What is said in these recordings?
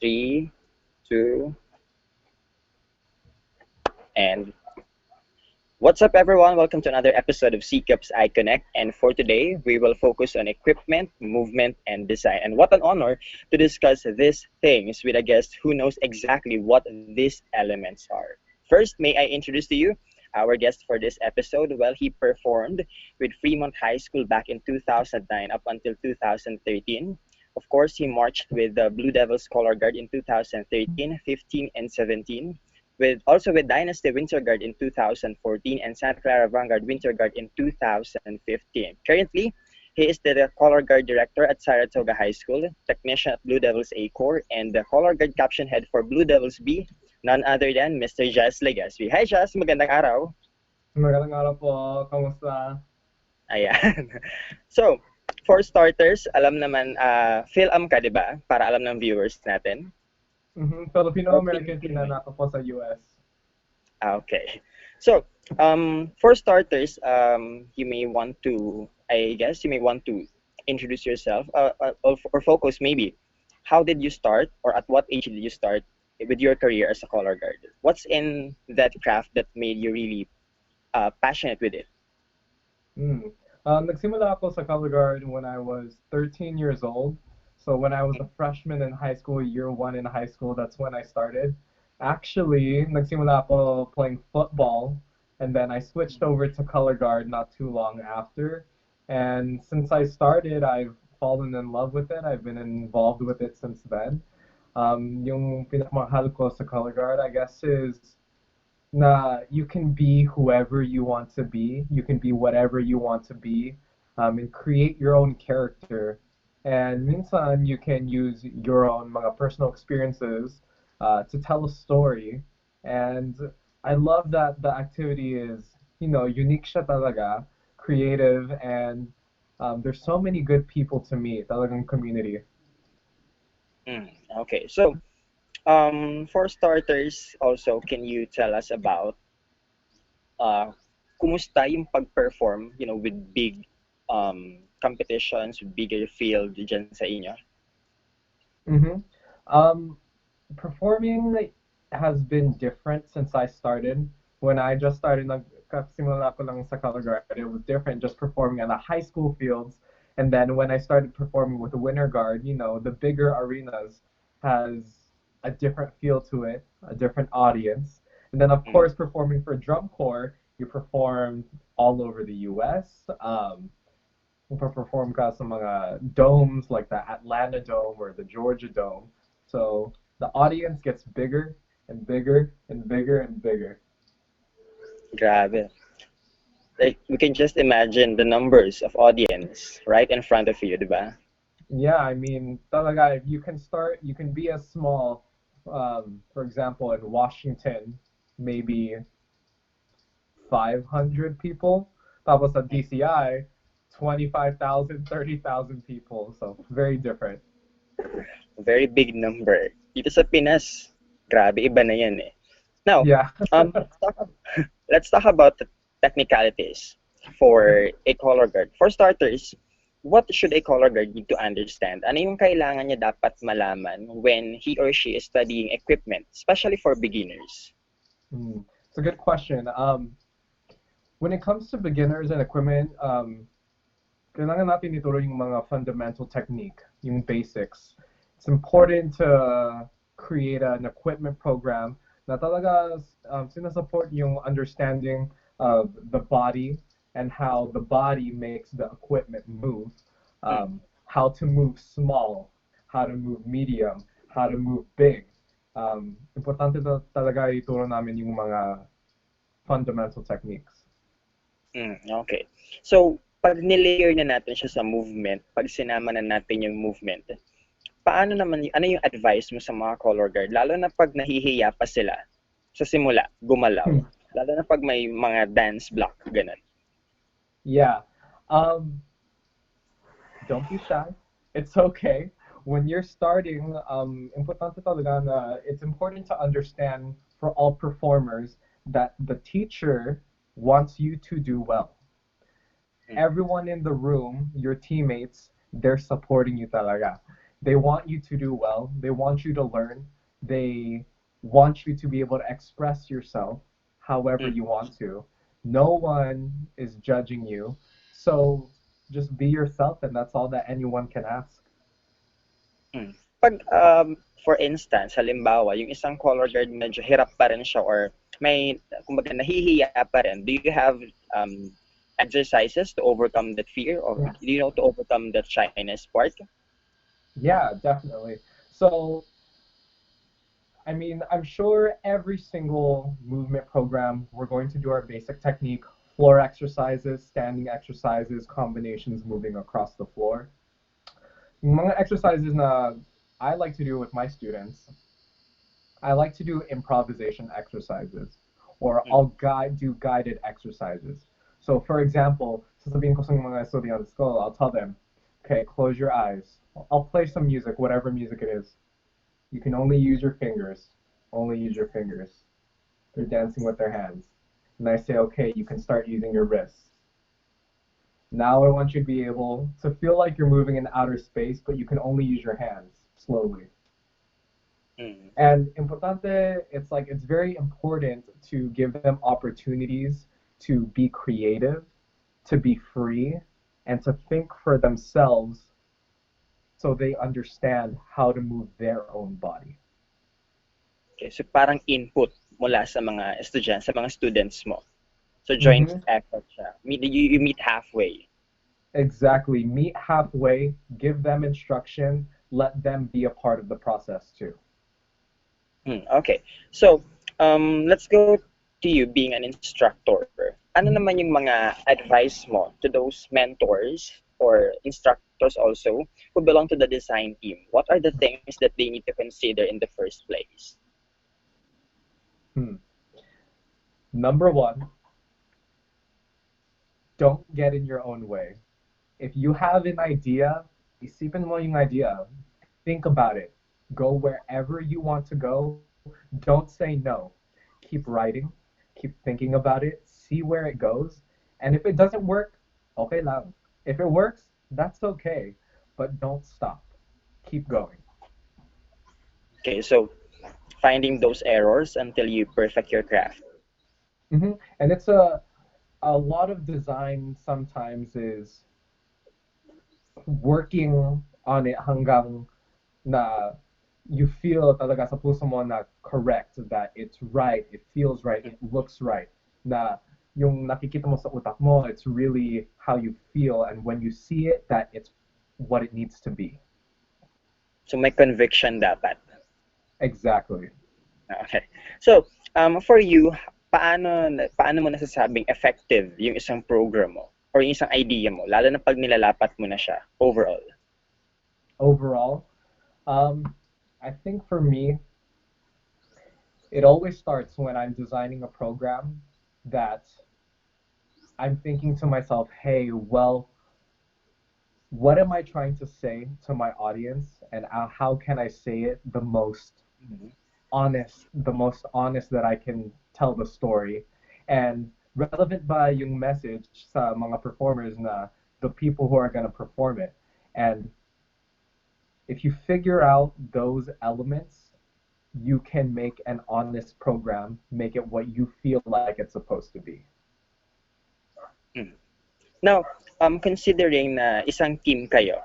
Three, two, and what's up, everyone? Welcome to another episode of CGAP's iCONNECT. And for today, we will focus on equipment, movement, and design. And what an honor to discuss these things with a guest who knows exactly what these elements are. First, may I introduce to you our guest for this episode? Well, he performed with Fremont High School back in 2009 up until 2013. Of course, he marched with the Blue Devils Color Guard in 2013, 15, and 17 with Dynasty Winter Guard in 2014 and Santa Clara Vanguard Winter Guard in 2015. Currently, he is the Color Guard Director at Saratoga High School, technician at Blue Devils A Corps, and the Color Guard Caption Head for Blue Devils B, none other than Mr. Jazz Legaspi. Hi Jazz, magandang araw. Magandang araw po, kamusta? Ayan. So, for starters, alam naman, Phil-Am ka, di ba? Para alam ng viewers natin. Filipino-American pinanako po sa US. Okay. So, for starters, you may want to, introduce yourself or focus maybe. How did you start or at what age did you start with your career as a color guard? What's in that craft that made you really passionate with it? Nagsimula ako sa color guard when I was 13 years old. So when I was a freshman in high school, year one in high school, that's when I started. Actually, nagsimula ako playing football, and then I switched over to color guard not too long after. And since I started, I've fallen in love with it. I've been involved with it since then. Yung pinakamahal ko sa color guard, I guess, is na you can be whoever you want to be. You can be whatever you want to be, and create your own character. And minsan, you can use your own mga personal experiences to tell a story. And I love that the activity is, unique siya talaga, creative, and there's so many good people to meet, talagang community. Okay, so for starters, also, can you tell us about kumusta yung pag-perform, with big competitions, with bigger field dyan sa inyo? Performing has been different since I started. When I just started, nagkasimula ko lang sa color guard, it was different just performing on the high school fields. And then when I started performing with the winter guard, the bigger arenas has a different feel to it, a different audience. And then of course, performing for drum corps, you perform all over the US. Perform ka sa mga domes like the Atlanta Dome or the Georgia Dome. So the audience gets bigger and bigger and bigger and bigger. Grabe. Like, we can just imagine the numbers of audience right in front of you, diba? Yeah, I mean, talaga, you can be as small, for example, in Washington, maybe 500 people. Tapos sa DCI, 25,000, 30,000 people. So, very different. Very big number. Dito sa Pinas, grabe, iba na yan eh. Now, yeah. let's talk about the technicalities for a color guard. For starters, what should a color guard need to understand? Ano yung kailangan niya dapat malaman when he or she is studying equipment, especially for beginners? It's a good question. When it comes to beginners and equipment, kailangan natin ituro yung mga fundamental technique, yung basics. It's important to create an equipment program na talaga sinasupport yung understanding of the body and how the body makes the equipment move. How to move small, how to move medium, how to move big. Importante talaga ituro namin yung mga fundamental techniques. Okay. So, pag nilayer na natin siya sa movement, pag sinama na natin yung movement, paano naman, ano yung advice mo sa mga color guard? Lalo na pag nahihiya pa sila sa simula, gumalaw. Lalo na pag may mga dance block, ganun. Yeah. Don't be shy. It's okay. When you're starting, importante talaga na it's important to understand for all performers that the teacher wants you to do well. Everyone in the room, your teammates, they're supporting you talaga. They want you to do well. They want you to learn. They want you to be able to express yourself however Mm, you want to. No one is judging you. So just be yourself, and that's all that anyone can ask. mm. Pag, for instance, halimbawa, yung isang color guard medyo hirap pa rin siya or may, kumbaga, nahihiya pa rin, do you have exercises to overcome that fear or Yeah. do you know to overcome that shyness part? Yeah, definitely. So, I mean, I'm sure every single movement program, we're going to do our basic technique, floor exercises, standing exercises, combinations moving across the floor. Yung mga exercises na I like to do with my students, I like to do improvisation exercises, or Mm, do guided exercises. So, for example, sasabihin ko sa mga estudiantes ko, I'll tell them, okay, close your eyes. I'll play some music, whatever music it is. You can only use your fingers. Only use your fingers. They're dancing with their hands. And I say, okay, you can start using your wrists. Now I want you to be able to feel like you're moving in outer space, but you can only use your hands slowly. mm. And importante, it's very important to give them opportunities to be creative, to be free, and to think for themselves so they understand how to move their own body. Okay, so parang input mula sa mga estudyante, sa mga students mo. So joint Hmm. effort siya. You meet halfway. Exactly. Meet halfway, give them instruction, let them be a part of the process too. Okay. So, let's go to you being an instructor. Ano naman Mhm. yung mga advice mo to those mentors or instructors also who belong to the design team? What are the things that they need to consider in the first place? Hmm. Number one, don't get in your own way. If you have an idea, isipin mo yung idea. Think about it. Go wherever you want to go. Don't say no. Keep writing. Keep thinking about it. See where it goes. And if it doesn't work, okay lang. If it works, that's okay. But don't stop. Keep going. Okay, so finding those errors until you perfect your craft. And it's a lot of design sometimes is working on it hanggang na you feel talaga sa puso mo na correct, that it's right, it feels right, it looks right, na yung nakikita mo sa utak mo, it's really how you feel, and when you see it, that it's what it needs to be. So may conviction dapat. Exactly. Okay. So, for you, paano mo nasasabing effective yung isang program mo or yung isang idea mo, lalo na pag nilalapat mo na siya overall? Overall, I think for me, it always starts when I'm designing a program that I'm thinking to myself, hey, well, what am I trying to say to my audience, and how can I say it Mhm. the most honest that I can tell the story, and relevant ba yung message sa mga performers na the people who are going to perform it. And if you figure out those elements, you can make an honest program, make it what you feel like it's supposed to be. Mm. Now, considering na isang team kayo,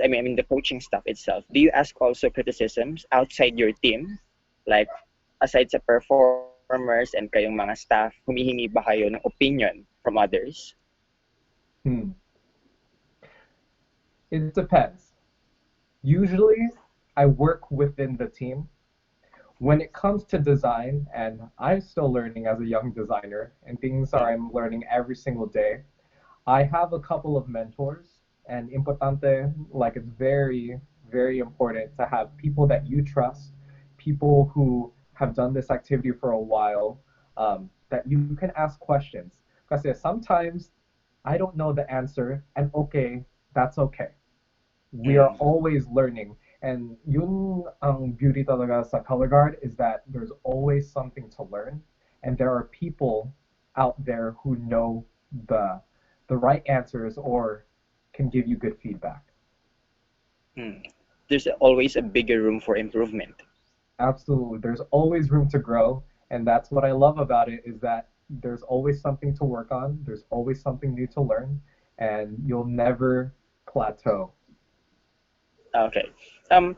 I mean the coaching staff itself, do you ask also criticisms outside your team? Like, aside sa performers and kayong mga staff, humihingi ba kayo ng opinion from others? Hmm. It depends. Usually, I work within the team. When it comes to design, and I'm still learning as a young designer, and things are I'm learning every single day, I have a couple of mentors, and importante, like it's very, very important to have people that you trust, people who have done this activity for a while, that you can ask questions. Because sometimes I don't know the answer, and okay, that's okay. We are Mm. always learning. And yun ang beauty talaga sa color guard is that there's always something to learn, and there are people out there who know the the right answers or can give you good feedback. Mm. there's always a bigger room for improvement. Absolutely. There's always room to grow, and that's what I love about it is that there's always something to work on, there's always something new to learn, and you'll never plateau. Okay. Um,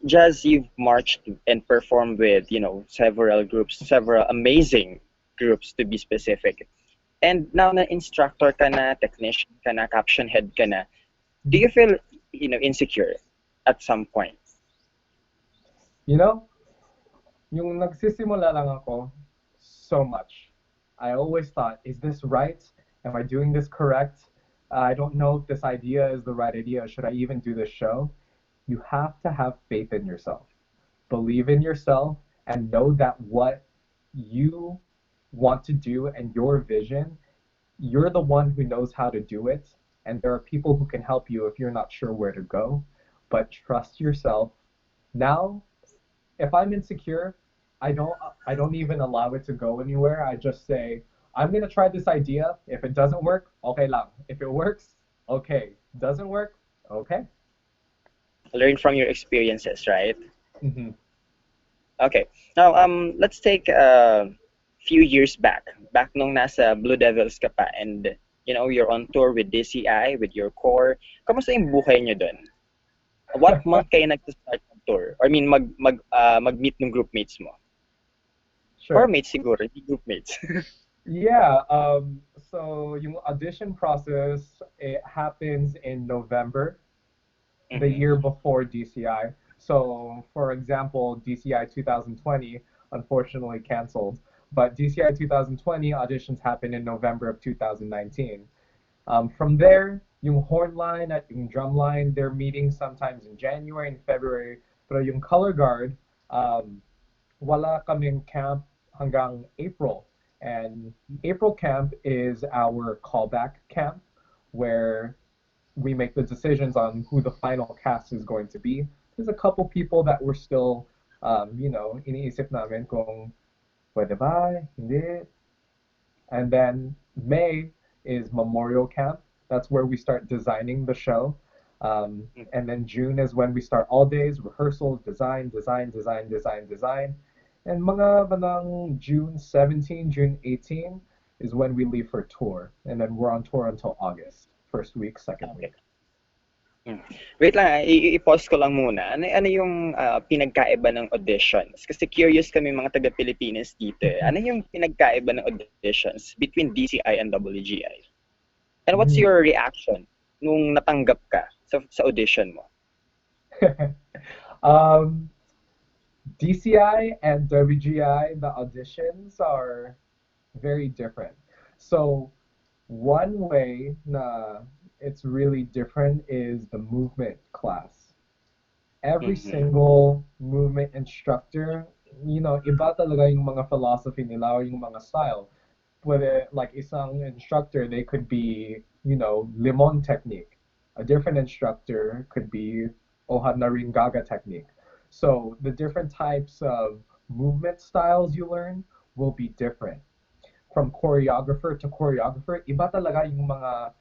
Jazz, you've marched and performed with, several groups, several amazing groups to be specific. And now na instructor ka na, technician ka na, caption head ka na, do you feel, insecure at some point? You know, yung nagsisimula lang ako, so much. I always thought, is this right? Am I doing this correct? I don't know if this idea is the right idea. Should I even do this show? You have to have faith in yourself. Believe in yourself and know that what you want to do and your vision, you're the one who knows how to do it. And there are people who can help you if you're not sure where to go. But trust yourself. Now, if I'm insecure, I don't I don't even allow it to go anywhere. I just say, I'm gonna try this idea. If it doesn't work, okay lang. If it works, okay. Doesn't work, okay. Learn from your experiences, right? Hmm. Okay. Now, let's take a few years back. Back nung nasa Blue Devils ka pa and, you're on tour with DCI, with your core. Kamusta yung buhay nyo dun? What month kayo nag-start ng tour? Or I mean, mag-meet ng group mates mo? Core Sure. mates siguro, hindi group mates. Yeah, so yung audition process, it happens in November, the Mhm. year before DCI. So, for example, DCI 2020 unfortunately canceled, but DCI 2020 auditions happen in November of 2019. From there, yung horn line at yung drum line, they're meeting sometimes in January and February. Pero yung color guard, wala kaming camp hanggang April. And April camp is our callback camp where we make the decisions on who the final cast is going to be. There's a couple people that we're still, iniisip namin kung pwede ba, hindi. And then May is Memorial Camp. That's where we start designing the show. And then June is when we start all days, rehearsals, design, design, design, design, design. And mga banang June 17, June 18 is when we leave for tour. And then we're on tour until August, first week, second Okay. week. Hmm. Wait lang, i-pause ko lang muna. Ano yung pinagkaiba ng auditions? Kasi curious kami mga taga-Pilipinas dito. Ano yung pinagkaiba ng auditions between DCI and WGI? And what's Mm. your reaction nung natanggap ka sa audition mo? um, DCI and WGI, the auditions are very different. So one way na it's really different is the movement class. Every Mhm. single movement instructor, iba talaga yung mga philosophy nila or yung mga style. Whether like isang instructor, they could be, limon technique. A different instructor could be Ohad na rin gaga technique. So the different types of movement styles you learn will be different from choreographer to choreographer. Iba talaga yung mga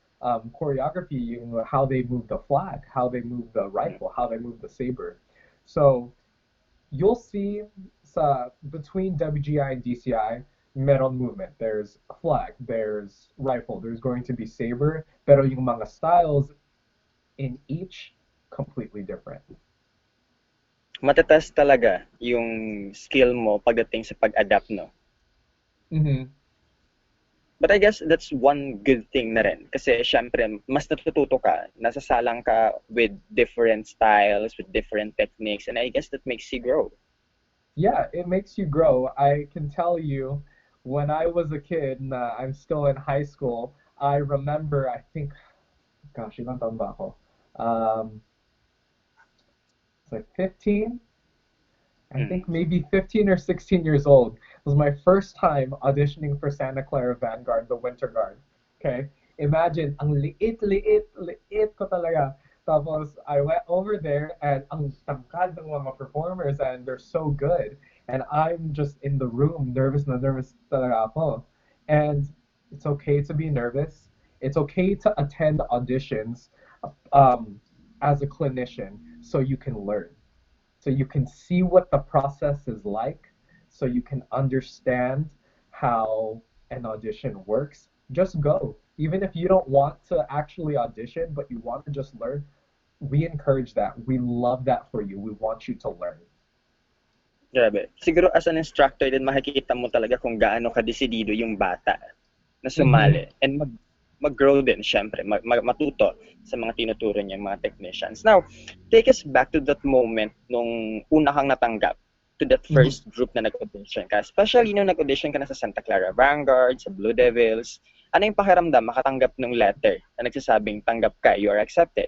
choreography, yung how they move the flag, how they move the rifle, how they move the saber. So you'll see sa between WGI and DCI, meron movement. There's flag, there's rifle, there's going to be saber, pero yung mga styles in each completely different. Matatas talaga yung skill mo pagdating sa pag-adapt, no? Mm-hmm. But I guess that's one good thing na rin. Kasi syempre, mas natututo ka, nasasalang ka with different styles, with different techniques, and I guess that makes you grow. Yeah, it makes you grow. I can tell you, when I was a kid, I'm still in high school, I remember, I think, gosh, ilang taon ba ako? Um, it's like 15, I Mm. think maybe 15 or 16 years old. It was my first time auditioning for Santa Clara Vanguard, the Winter Guard. Okay? Imagine, ang liit ko talaga. Tapos, I went over there and ang tangkad ng mga performers and they're so good. And I'm just in the room, nervous talaga ako. And it's okay to be nervous. It's okay to attend auditions um, as a clinician. so you can learn, so you can see what the process is like, so you can understand how an audition works. Just go. Even if you don't want to actually audition, but you want to just learn, we encourage that. We love that for you. We want you to learn. Grabe. Siguro as an instructor din makikita mo talaga kung gaano kadesidido yung bata na Mm-hmm. sumali and mag-grow din syempre, matuto sa mga tinuturo niyang mga technicians. Now, take us back to that moment nung una kang natanggap to that Mm-hmm. first group na nag-audition ka. Especially nung nag-audition ka na sa Santa Clara Vanguard, sa Blue Devils. Ano yung pakiramdam makatanggap ng letter na nagsasabing tanggap ka, you are accepted?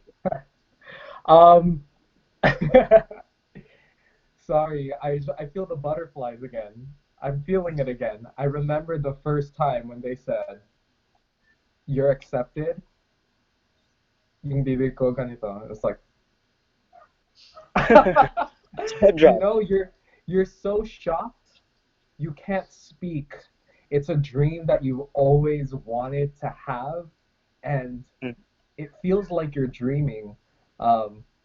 Um, sorry, I feel the butterflies again. I'm feeling it again. I remember the first time when they said, "You're accepted." Yung bibig ko ganito. It's like, you Sobra. know, you're so shocked, you can't speak. It's a dream that you always wanted to have, and Mm. it feels like you're dreaming.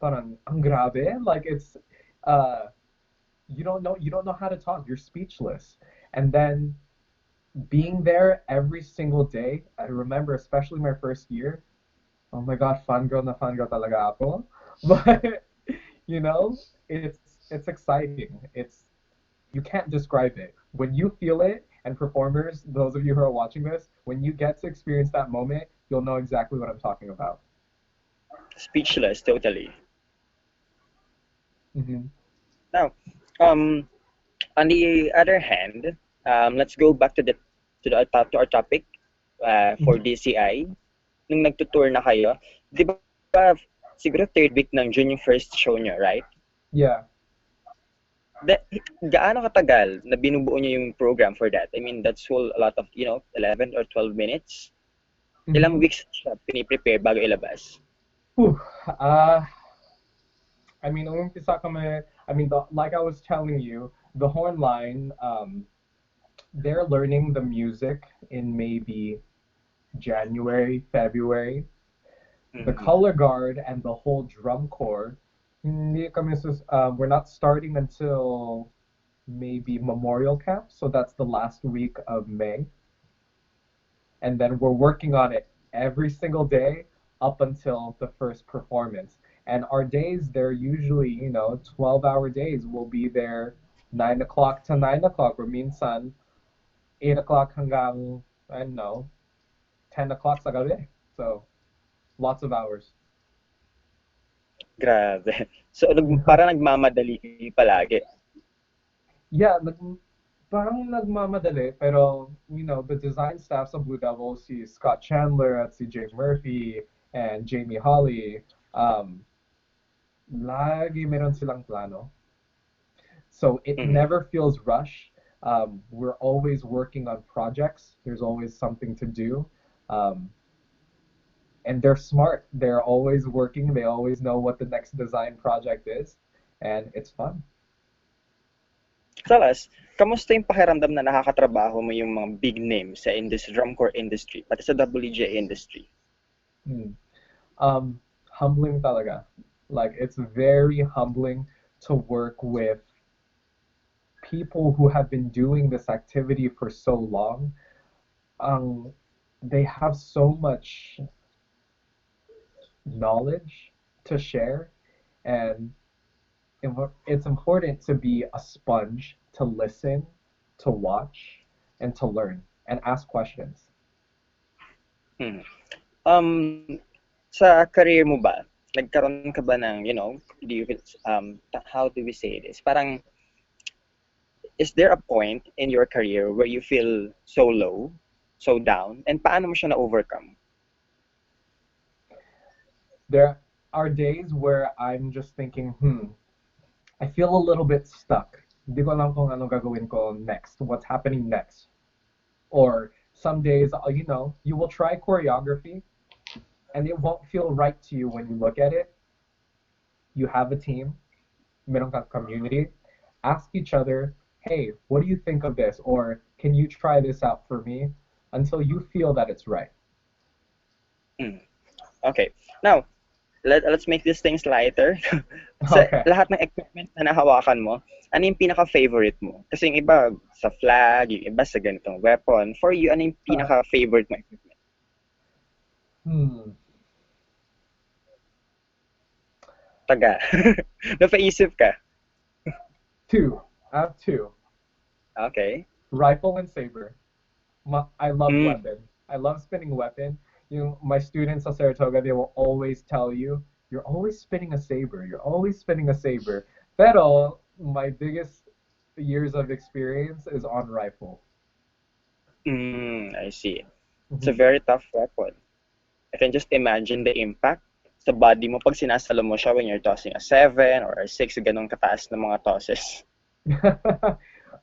Parang ang grabe. Like uh, you don't know how to talk. You're speechless, and then being there every single day. I remember, especially my first year. Oh my God, fangirl na fangirl talaga ako. But you know, it's exciting. You can't describe it. When you feel it, and performers, those of you who are watching this, when you get to experience that moment, you'll know exactly what I'm talking about. Speechless, totally. Hmm. Now, um, on the other hand, let's go back to our topic for Hmm. DCI. Nung nagtutour na kayo, di ba siguro third week ng June yung first show nyo, right? Yeah. Da, gaano katagal na binubuo nyo yung program for that? I mean, that's whole a lot of, 11 or 12 minutes. Ilang Hmm. weeks siya piniprepare bago ilabas? Whew. Uh, I mean, umpisa kami, like I was telling you, the horn line, they're learning the music in maybe January, February. The Mhm. color guard and the whole drum corps, we're not starting until maybe Memorial Camp, so that's the last week of May. And then we're working on it every single day up until the first performance. And our days, they're usually, 12-hour days. We'll be there 9 o'clock to 9 o'clock, or minsan 8 o'clock hanggang, I don't know, 10 o'clock sa gabi. So lots of hours. Grabe. So, parang nagmamadali kayo palagi. Yeah, parang nagmamadali, pero, the design staff sa Blue Devils, si Scott Chandler at si James Murphy and Jamie Holly, um, lagi meron silang plano. So it Mhm. never feels rushed. We're always working on projects. There's always something to do. Um, and they're smart. They're always working. They always know what the next design project is. And it's fun. Salas, kamusta yung pakiramdam na nakakatrabaho mo yung mga big names sa drum corps industry, pati sa WGA industry? Hmm. Humbling talaga. Like, it's very humbling to work with people who have been doing this activity for so long. Um, they have so much knowledge to share, and it's important to be a sponge, to listen, to watch, and to learn and ask questions. Hmm. Sa career mo ba, nagkaroon ka ba ng, do you feel, how do we say this? Parang, is there a point in your career where you feel so low, so down, and paano mo siya na-overcome? There are days where I'm just thinking, I feel a little bit stuck. Hindi ko alam kung ano gagawin ko next. What's happening next? Or some days, you will try choreography and it won't feel right to you when you look at it. You have a team, meron kang community. Ask each other, hey, what do you think of this? Or can you try this out for me? Until you feel that it's right. Hmm. Okay. Now, let's make these things lighter. Sa Okay. lahat ng equipment na nahawakan mo, ano yung pinaka-favorite mo? Kasi yung iba sa flag, yung iba sa ganitong weapon. For you, ano yung Uh, pinaka-favorite mo equipment? hmm. Taga. Napaisip ka. Two. I have two. Okay. Rifle and saber. I love Mm. weapon. I love spinning weapon. My students at Saratoga, they will always tell you, you're always spinning a saber. You're always spinning a saber. Pero my biggest years of experience is on rifle. I see. It's a Mhm. very tough weapon. I can just imagine the impact sa body mo pag sinasalo mo siya when you're tossing a 7 or a 6, ganong kataas na mga tosses.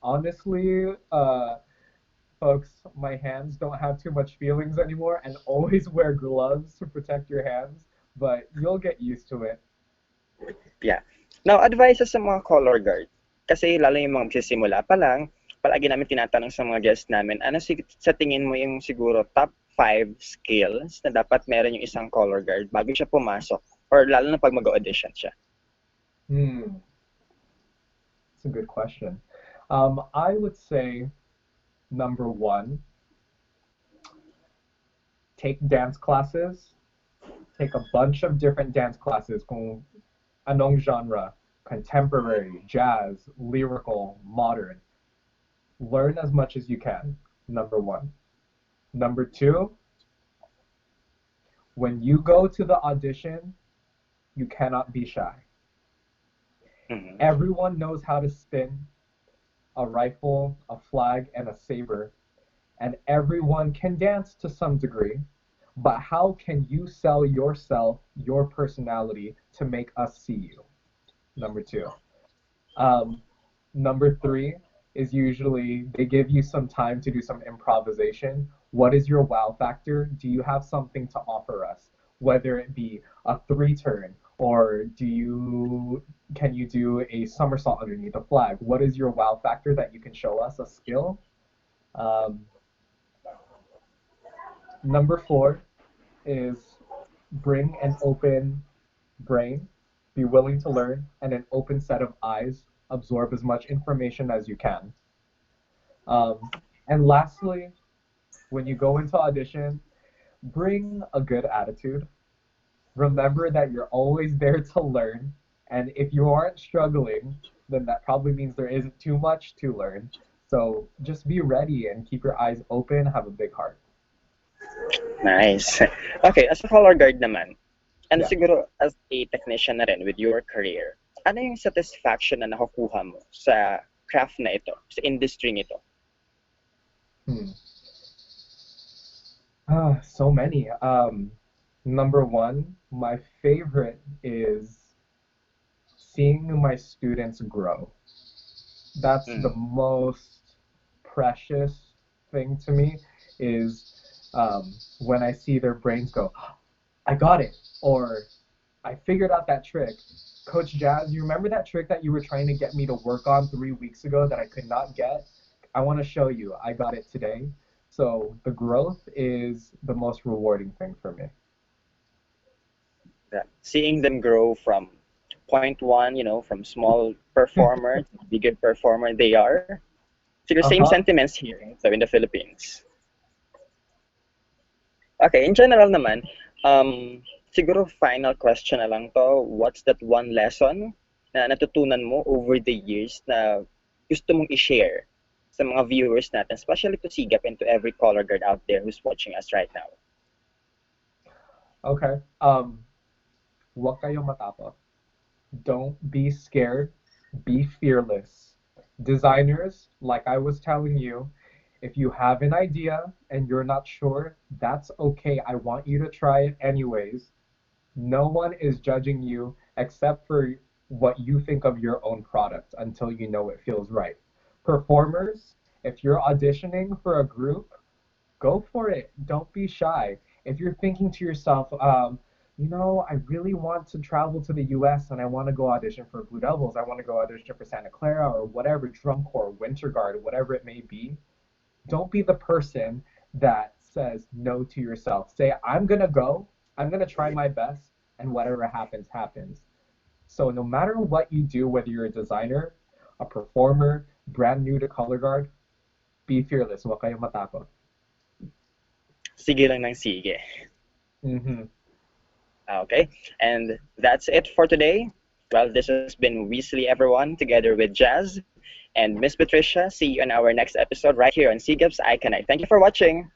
Honestly, folks, my hands don't have too much feelings anymore and always wear gloves to protect your hands, but you'll get used to it. Yeah. Now, advices sa mga color guard. Kasi lalo yung mga magsisimula pa lang, palagi namin tinatanong sa mga guests namin, ano sa tingin mo yung siguro top 5 skills na dapat meron yung isang color guard bago siya pumasok? Or lalo na pag mag-audition siya? Hmm, that's a good question. I would say number one, take dance classes. Take a bunch of different dance classes kung anong genre, contemporary, jazz, lyrical, modern. Learn as much as you can, number one. Number two, when you go to the audition, you cannot be shy. Mhm. Everyone knows how to spin a rifle, a flag, and a saber, and everyone can dance to some degree. But how can you sell yourself, your personality, to make us see you? Number two. Um, Number three is usually they give you some time to do some improvisation. What is your wow factor? Do you have something to offer us? Whether it be a three turn or can you do a somersault underneath a flag? What is your wow factor that you can show us a skill? Um, Number four is bring an open brain, be willing to learn, and an open set of eyes. Absorb as much information as you can. Um, and lastly, when you go into audition, bring a good attitude. Remember that you're always there to learn. And if you aren't struggling, then that probably means there isn't too much to learn. So just be ready and keep your eyes open, have a big heart. Nice. Okay, as a color guard naman, and Yeah. siguro as a technician na rin with your career, ano yung satisfaction na nakukuha mo sa craft na ito, sa industry nito? Hmm. So many. Number one, my favorite is seeing my students grow. That's the Mm. most precious thing to me is when I see their brains go, I got it, or I figured out that trick. Coach Jazz, you remember that trick that you were trying to get me to work on 3 weeks ago that I could not get? I want to show you. I got it today. So the growth is the most rewarding thing for me. Yeah. Seeing them grow from point one, from small performer to bigger performer they are. Siguro Uh same huh. sentiments here, so in the Philippines. Okay, in general naman, siguro final question na lang to. What's that one lesson na natutunan mo over the years na gusto mong i-share sa mga viewers natin, especially to CGAP and to every color guard out there who's watching us right now? Okay. Huwag kayong matapa. Don't be scared. Be fearless. Designers, like I was telling you, if you have an idea and you're not sure, that's okay. I want you to try it anyways. No one is judging you except for what you think of your own product until you know it feels right. Performers, if you're auditioning for a group, go for it. Don't be shy. If you're thinking to yourself, I really want to travel to the US and I want to go audition for Blue Devils, I want to go audition for Santa Clara or whatever, Drum Corps, Winter Guard, whatever it may be, don't be the person that says no to yourself. Say, I'm going to go, I'm going to try my best, and whatever happens, happens. So no matter what you do, whether you're a designer, a performer, brand new to color guard, be fearless. Huwag kayong matakot. Sige lang ng sige. Mm-hmm. Okay, and that's it for today. Well, this has been Weasley, everyone, together with Jazz and Miss Patricia. See you in our next episode right here on CGAP's iConnect. Thank you for watching.